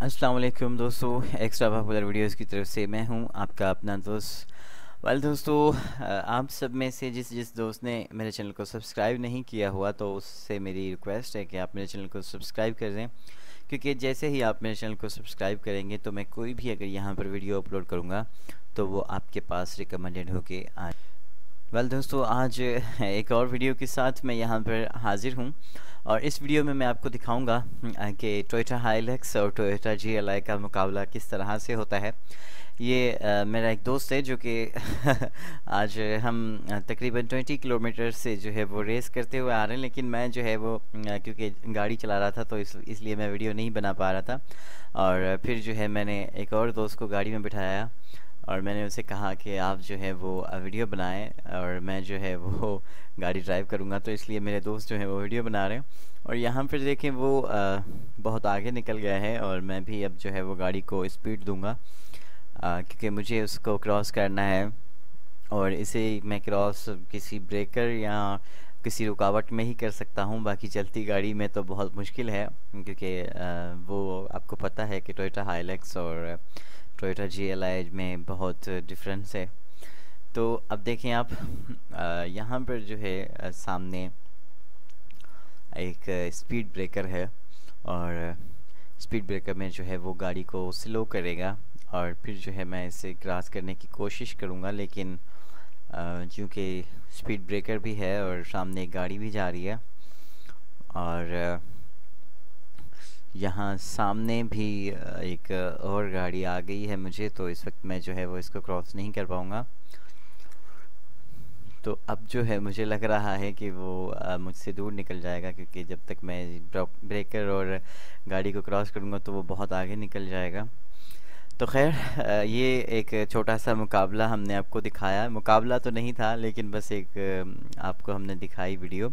अस्सलाम वालेकुम दोस्तों, एक्स्ट्रा पॉपुलर वीडियोस की तरफ से मैं हूं आपका अपना दोस्त। दोस्तों, आप सब में से जिस जिस दोस्त ने मेरे चैनल को सब्सक्राइब नहीं किया हुआ तो उससे मेरी रिक्वेस्ट है कि आप मेरे चैनल को सब्सक्राइब कर दें, क्योंकि जैसे ही आप मेरे चैनल को सब्सक्राइब करेंगे तो मैं कोई भी अगर यहाँ पर वीडियो अपलोड करूँगा तो वो आपके पास रिकमेंडेड होके आ दोस्तों, आज एक और वीडियो के साथ मैं यहाँ पर हाजिर हूँ और इस वीडियो में मैं आपको दिखाऊंगा कि टोयोटा हाइलक्स और टोयोटा GLI का मुकाबला किस तरह से होता है। ये मेरा एक दोस्त है जो कि आज हम तकरीबन 20 किलोमीटर से जो है वो रेस करते हुए आ रहे हैं, लेकिन मैं जो है वो क्योंकि गाड़ी चला रहा था तो इसलिए मैं वीडियो नहीं बना पा रहा था। और फिर जो है मैंने एक और दोस्त को गाड़ी में बिठाया और मैंने उसे कहा कि आप जो है वो वीडियो बनाएं और मैं जो है वो गाड़ी ड्राइव करूँगा, तो इसलिए मेरे दोस्त जो है वो वीडियो बना रहे हैं। और यहाँ पर देखें वो बहुत आगे निकल गया है और मैं भी अब जो है वो गाड़ी को स्पीड दूंगा क्योंकि मुझे उसको क्रॉस करना है। और इसे मैं क्रॉस किसी ब्रेकर या किसी रुकावट में ही कर सकता हूँ, बाकी चलती गाड़ी में तो बहुत मुश्किल है, क्योंकि वो आपको पता है कि टोयोटा हाइलक्स और टोयोटा GLI में बहुत डिफरेंस है। तो अब देखें आप यहाँ पर जो है सामने एक स्पीड ब्रेकर है और स्पीड ब्रेकर में जो है वो गाड़ी को स्लो करेगा और फिर जो है मैं इसे क्रॉस करने की कोशिश करूँगा, लेकिन चूँकि स्पीड ब्रेकर भी है और सामने एक गाड़ी भी जा रही है और यहाँ सामने भी एक और गाड़ी आ गई है मुझे, तो इस वक्त मैं जो है वो इसको क्रॉस नहीं कर पाऊँगा। तो अब जो है मुझे लग रहा है कि वो मुझसे दूर निकल जाएगा, क्योंकि जब तक मैं ब्रेकर और गाड़ी को क्रॉस करूँगा तो वो बहुत आगे निकल जाएगा। तो खैर, ये एक छोटा सा मुकाबला हमने आपको दिखाया। मुकाबला तो नहीं था, लेकिन बस एक आपको हमने दिखाई वीडियो।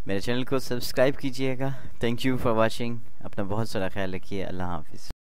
मेरे चैनल को सब्सक्राइब कीजिएगा। Thank you for watching. अपना बहुत सारा ख्याल रखिए। अल्लाह हाफिज़।